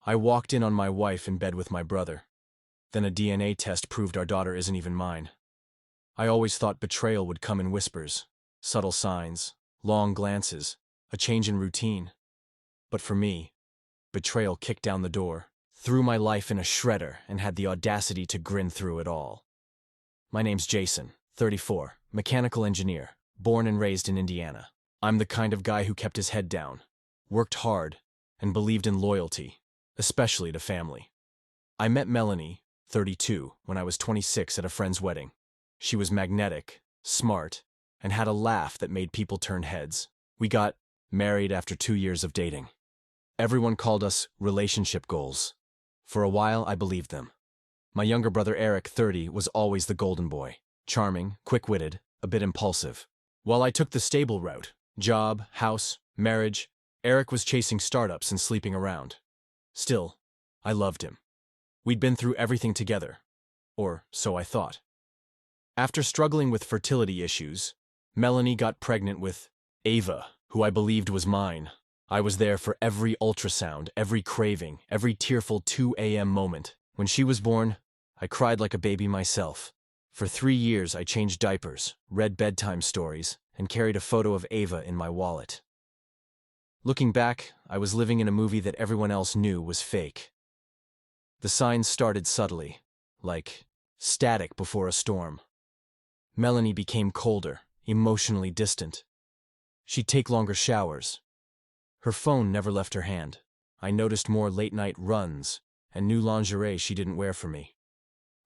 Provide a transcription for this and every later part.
I walked in on my wife in bed with my brother. Then a DNA test proved our daughter isn't even mine. I always thought betrayal would come in whispers, subtle signs, long glances, a change in routine. But for me, betrayal kicked down the door, threw my life in a shredder, and had the audacity to grin through it all. My name's Jason, 34, mechanical engineer, born and raised in Indiana. I'm the kind of guy who kept his head down, worked hard, and believed in loyalty, especially to family. I met Melanie, 32, when I was 26 at a friend's wedding. She was magnetic, smart, and had a laugh that made people turn heads. We got married after 2 years of dating. Everyone called us relationship goals. For a while, I believed them. My younger brother Eric, 30, was always the golden boy. Charming, quick-witted, a bit impulsive. While I took the stable route, job, house, marriage, Eric was chasing startups and sleeping around. Still, I loved him. We'd been through everything together. Or so I thought. After struggling with fertility issues, Melanie got pregnant with Ava, who I believed was mine. I was there for every ultrasound, every craving, every tearful 2 a.m. moment. When she was born, I cried like a baby myself. For 3 years, I changed diapers, read bedtime stories, and carried a photo of Ava in my wallet. Looking back, I was living in a movie that everyone else knew was fake. The signs started subtly, like static before a storm. Melanie became colder, emotionally distant. She'd take longer showers. Her phone never left her hand. I noticed more late-night runs and new lingerie she didn't wear for me.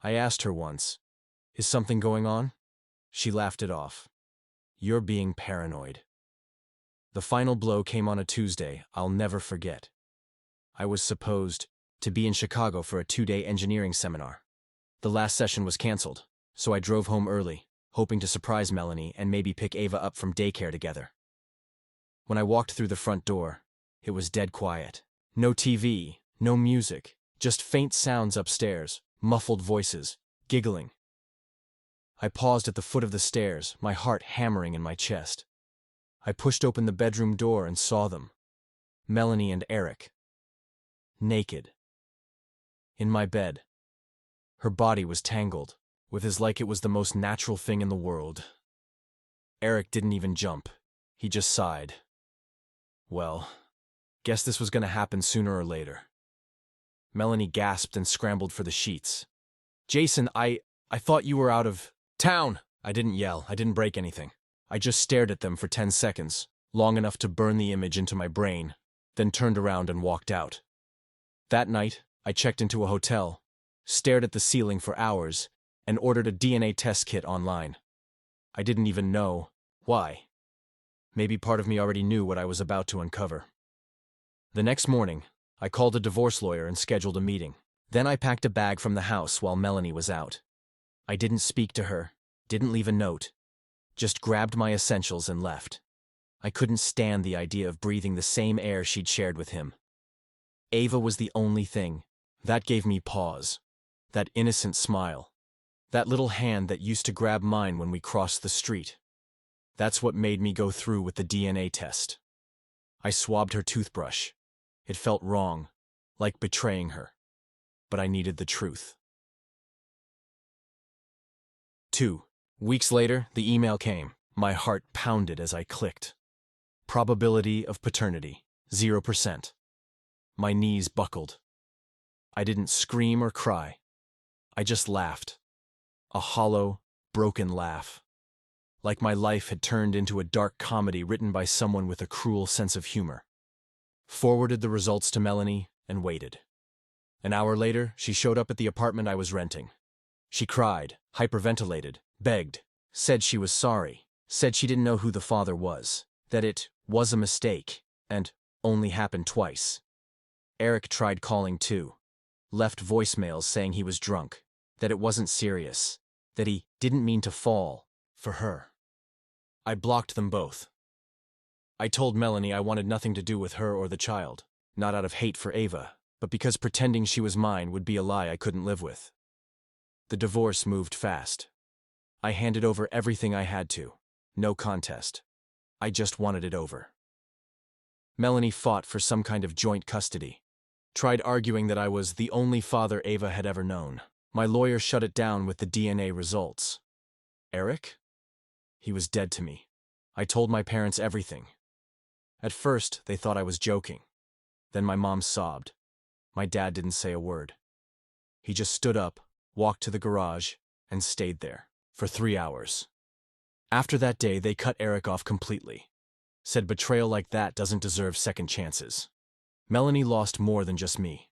I asked her once, "Is something going on?" She laughed it off. "You're being paranoid." The final blow came on a Tuesday I'll never forget. I was supposed to be in Chicago for a 2-day engineering seminar. The last session was canceled, so I drove home early, hoping to surprise Melanie and maybe pick Ava up from daycare together. When I walked through the front door, it was dead quiet. No TV, no music, just faint sounds upstairs, muffled voices, giggling. I paused at the foot of the stairs, my heart hammering in my chest. I pushed open the bedroom door and saw them. Melanie and Eric. Naked. In my bed. Her body was tangled, with as like it was the most natural thing in the world. Eric didn't even jump. He just sighed. Well, guess this was gonna happen sooner or later. Melanie gasped and scrambled for the sheets. "Jason, I thought you were out of town." I didn't yell, I didn't break anything. I just stared at them for 10 seconds, long enough to burn the image into my brain, then turned around and walked out. That night, I checked into a hotel, stared at the ceiling for hours, and ordered a DNA test kit online. I didn't even know why. Maybe part of me already knew what I was about to uncover. The next morning, I called a divorce lawyer and scheduled a meeting. Then I packed a bag from the house while Melanie was out. I didn't speak to her, didn't leave a note, just grabbed my essentials and left. I couldn't stand the idea of breathing the same air she'd shared with him. Ava was the only thing. That gave me pause. That innocent smile. That little hand that used to grab mine when we crossed the street. That's what made me go through with the DNA test. I swabbed her toothbrush. It felt wrong, like betraying her. But I needed the truth. 2 weeks later, the email came. My heart pounded as I clicked. Probability of paternity, 0%. My knees buckled. I didn't scream or cry. I just laughed. A hollow, broken laugh. Like my life had turned into a dark comedy written by someone with a cruel sense of humor. Forwarded the results to Melanie and waited. An hour later, she showed up at the apartment I was renting. She cried, hyperventilated, begged, said she was sorry, said she didn't know who the father was, that it was a mistake, and only happened twice. Eric tried calling too, left voicemails saying he was drunk, that it wasn't serious, that he didn't mean to fall for her. I blocked them both. I told Melanie I wanted nothing to do with her or the child, not out of hate for Ava, but because pretending she was mine would be a lie I couldn't live with. The divorce moved fast. I handed over everything I had to. No contest. I just wanted it over. Melanie fought for some kind of joint custody. Tried arguing that I was the only father Ava had ever known. My lawyer shut it down with the DNA results. Eric? He was dead to me. I told my parents everything. At first, they thought I was joking. Then my mom sobbed. My dad didn't say a word. He just stood up, walked to the garage, and stayed there for 3 hours. After that day, they cut Eric off completely. Said betrayal like that doesn't deserve second chances. Melanie lost more than just me.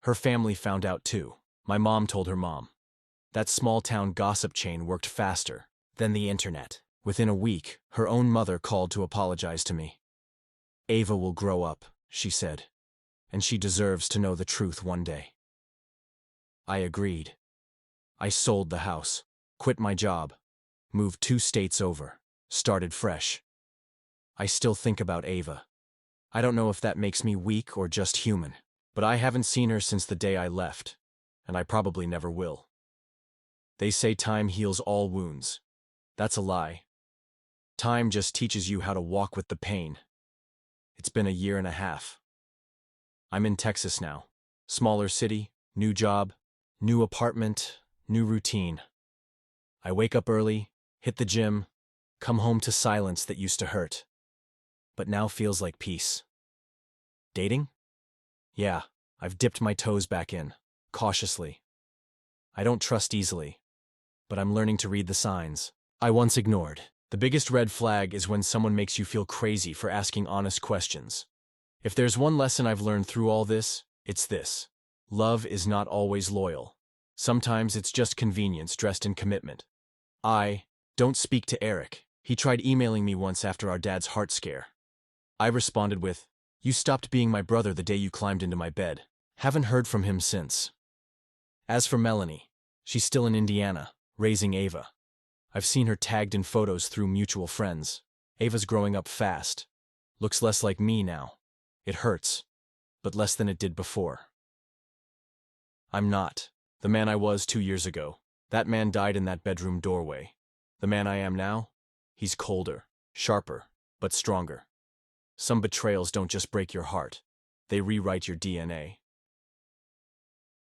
Her family found out too. My mom told her mom. That small-town gossip chain worked faster than the internet. Within a week, her own mother called to apologize to me. Ava will grow up, she said, and she deserves to know the truth one day. I agreed. I sold the house, quit my job, moved 2 states over, started fresh. I still think about Ava. I don't know if that makes me weak or just human, but I haven't seen her since the day I left, and I probably never will. They say time heals all wounds. That's a lie. Time just teaches you how to walk with the pain. It's been 1.5 years. I'm in Texas now. Smaller city, new job, new apartment, new routine. I wake up early, hit the gym, come home to silence that used to hurt, but now feels like peace. Dating? Yeah, I've dipped my toes back in, cautiously. I don't trust easily, but I'm learning to read the signs I once ignored. The biggest red flag is when someone makes you feel crazy for asking honest questions. If there's one lesson I've learned through all this, it's this. Love is not always loyal. Sometimes it's just convenience dressed in commitment. I don't speak to Eric. He tried emailing me once after our dad's heart scare. I responded with, "You stopped being my brother the day you climbed into my bed." Haven't heard from him since. As for Melanie, she's still in Indiana, raising Ava. I've seen her tagged in photos through mutual friends. Ava's growing up fast. Looks less like me now. It hurts, but less than it did before. I'm not the man I was 2 years ago. That man died in that bedroom doorway. The man I am now? He's colder, sharper, but stronger. Some betrayals don't just break your heart. They rewrite your DNA.